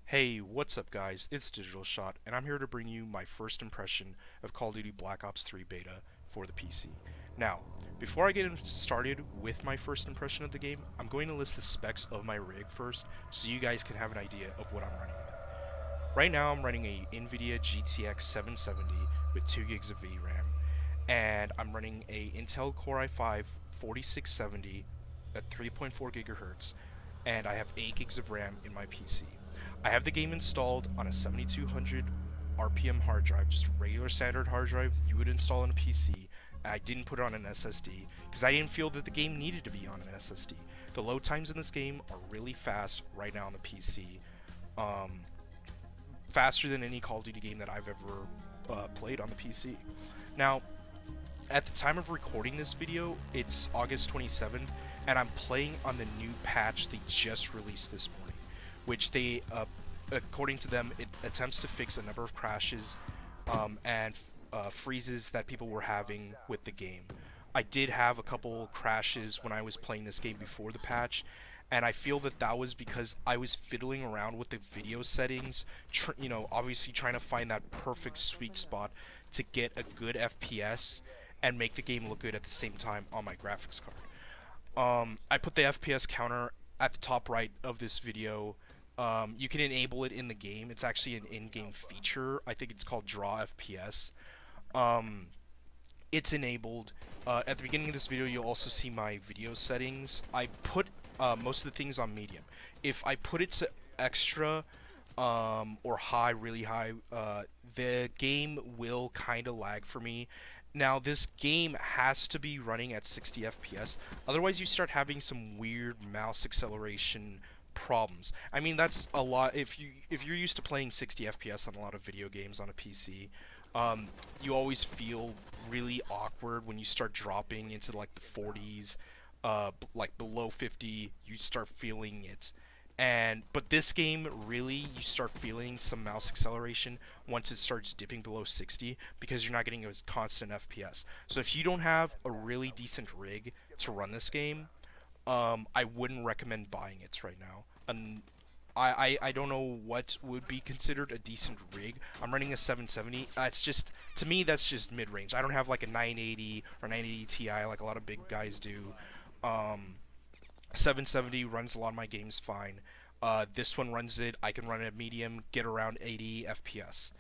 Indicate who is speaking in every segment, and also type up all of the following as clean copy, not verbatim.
Speaker 1: Hey, what's up guys? It's Digital Shot, and I'm here to bring you my first impression of Call of Duty Black Ops 3 beta for the PC. Now, before I get started with my first impression of the game, I'm going to list the specs of my rig first, so you guys can have an idea of what I'm running with. Right now, I'm running a Nvidia GTX 770 with 2 gigs of VRAM, and I'm running a Intel Core i5 4670 at 3.4 gigahertz, and I have 8 gigs of RAM in my PC. I have the game installed on a 7200 RPM hard drive, just a regular standard hard drive you would install on a PC. I didn't put it on an SSD because I didn't feel that the game needed to be on an SSD. The load times in this game are really fast right now on the PC, faster than any Call of Duty game that I've ever played on the PC. Now, at the time of recording this video, it's August 27th, and I'm playing on the new patch they just released this morning, which they, according to them, it attempts to fix a number of crashes and freezes that people were having with the game. I did have a couple crashes when I was playing this game before the patch, and I feel that that was because I was fiddling around with the video settings, obviously trying to find that perfect sweet spot to get a good FPS and make the game look good at the same time on my graphics card. I put the FPS counter at the top right of this video. You can enable it in the game. It's actually an in-game feature. I think it's called Draw FPS. It's enabled. At the beginning of this video, you'll also see my video settings. I put most of the things on medium. If I put it to extra or high, really high, the game will kind of lag for me. Now, this game has to be running at 60 FPS, otherwise you start having some weird mouse acceleration problems. I mean, that's a lot. If you're used to playing 60 FPS on a lot of video games on a PC, you always feel really awkward when you start dropping into like the 40s, like below 50. You start feeling it. But this game, really, you start feeling some mouse acceleration once it starts dipping below 60 because you're not getting a constant FPS. So if you don't have a really decent rig to run this game, I wouldn't recommend buying it right now. And I don't know what would be considered a decent rig. I'm running a 770. It's just, to me, that's just mid-range. I don't have like a 980 or 980 Ti like a lot of big guys do. 770 runs a lot of my games fine. This one runs it. I can run it at medium, get around 80 FPS.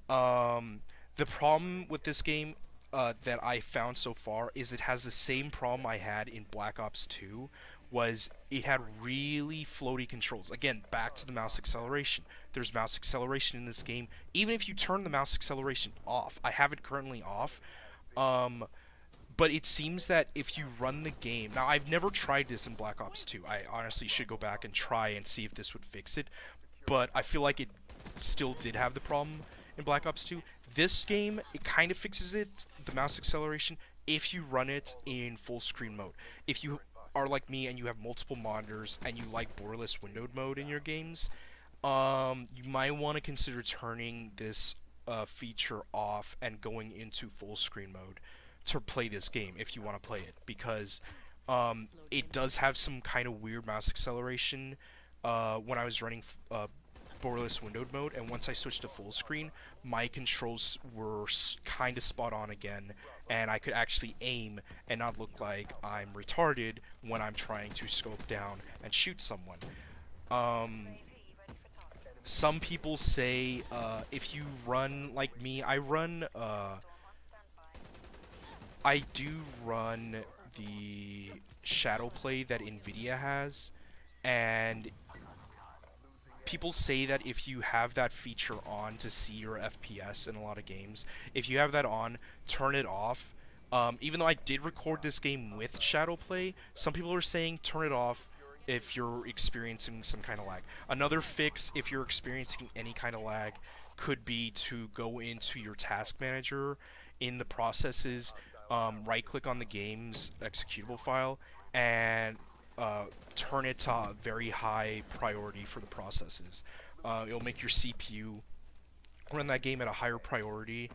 Speaker 1: The problem with this game that I found so far is it has the same problem I had in Black Ops 2, was it had really floaty controls. Again, back to the mouse acceleration. There's mouse acceleration in this game, even if you turn the mouse acceleration off. I have it currently off. But it seems that if you run the game... Now, I've never tried this in Black Ops 2. I honestly should go back and try and see if this would fix it. But I feel like it still did have the problem in Black Ops 2. This game, it kind of fixes it, the mouse acceleration, if you run it in full screen mode. If you are like me and you have multiple monitors and you like borderless windowed mode in your games, you might want to consider turning this feature off and going into full screen mode to play this game if you want to play it, because it does have some kind of weird mouse acceleration when I was running borderless windowed mode, and once I switched to full screen, my controls were kind of spot on again, and I could actually aim and not look like I'm retarded when I'm trying to scope down and shoot someone. Some people say if you run like me, I do run the Shadowplay that Nvidia has, and people say that if you have that feature on to see your FPS in a lot of games, if you have that on, turn it off. Even though I did record this game with Shadowplay, some people are saying turn it off if you're experiencing some kind of lag. Another fix, if you're experiencing any kind of lag, could be to go into your task manager in the processes, right-click on the game's executable file, and turn it to very high priority for the processes. It'll make your CPU run that game at a higher priority,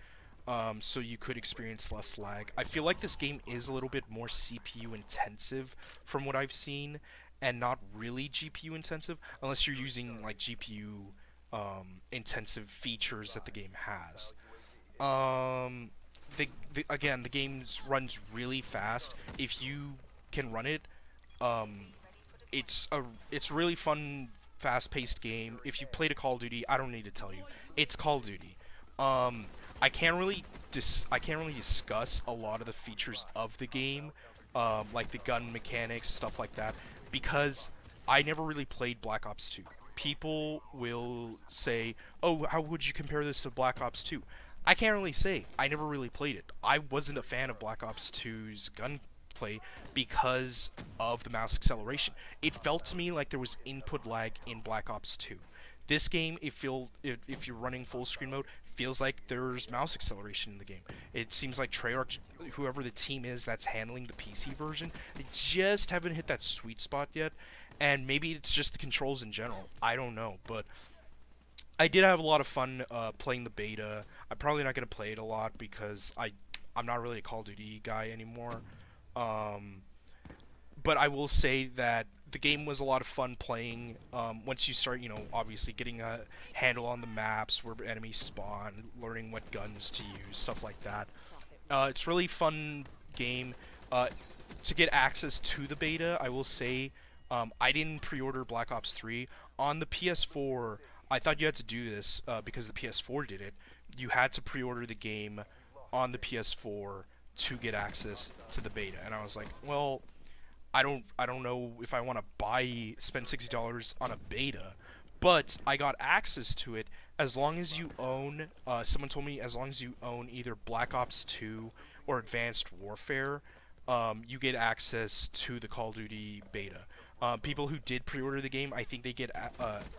Speaker 1: so you could experience less lag. I feel like this game is a little bit more CPU intensive from what I've seen, and not really GPU intensive, unless you're using like GPU intensive features that the game has. Um, again, the game runs really fast. If you can run it, um, it's a really fun, fast-paced game. If you played a Call of Duty, I don't need to tell you, it's Call of Duty. Um, I can't really discuss a lot of the features of the game, like the gun mechanics, stuff like that, because I never really played Black Ops 2. People will say, "Oh, how would you compare this to Black Ops 2?" I can't really say. I never really played it. I wasn't a fan of Black Ops 2's gunplay because of the mouse acceleration. It felt to me like there was input lag in Black Ops 2. This game, if you're running full screen mode, feels like there's mouse acceleration in the game. It seems like Treyarch, whoever the team is that's handling the PC version, they just haven't hit that sweet spot yet. And maybe it's just the controls in general. I don't know, but I did have a lot of fun playing the beta. I'm probably not gonna play it a lot because I'm not really a Call of Duty guy anymore. Um, but I will say that the game was a lot of fun playing. Once you start, obviously getting a handle on the maps, where enemies spawn, learning what guns to use, stuff like that. It's really fun game. To get access to the beta, I will say, I didn't pre-order Black Ops 3 on the PS4. I thought you had to do this because the PS4 did it. You had to pre-order the game on the PS4 to get access to the beta, and I was like, well, I don't know if I want to spend $60 on a beta, but I got access to it as long as you own. Someone told me as long as you own either Black Ops 2 or Advanced Warfare, you get access to the Call of Duty beta. People who did pre-order the game, I think they get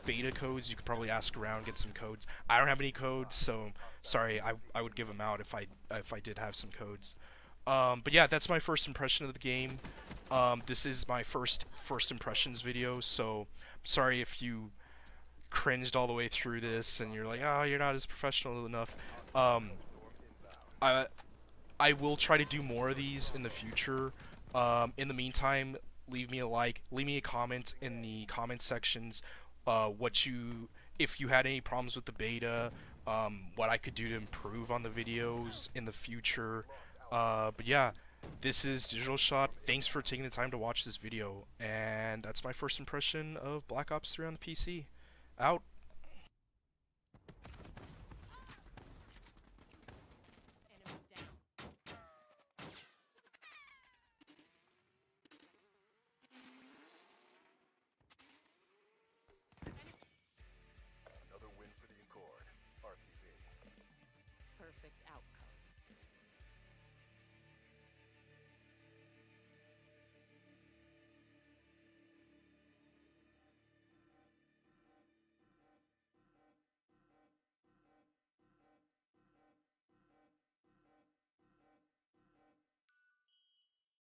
Speaker 1: beta codes. You could probably ask around, get some codes. I don't have any codes, so sorry. I would give them out if I did have some codes. But yeah, that's my first impression of the game. This is my first impressions video, so sorry if you cringed all the way through this and you're like, oh, you're not as professional enough. Um, I I will try to do more of these in the future. In the meantime, leave me a like, leave me a comment in the comment sections. If you had any problems with the beta, what I could do to improve on the videos in the future. But yeah, this is Digital Shot. Thanks for taking the time to watch this video, and that's my first impression of Black Ops 3 on the PC. Out.
Speaker 2: Another win for the Accord. RTV.
Speaker 3: Perfect outcome.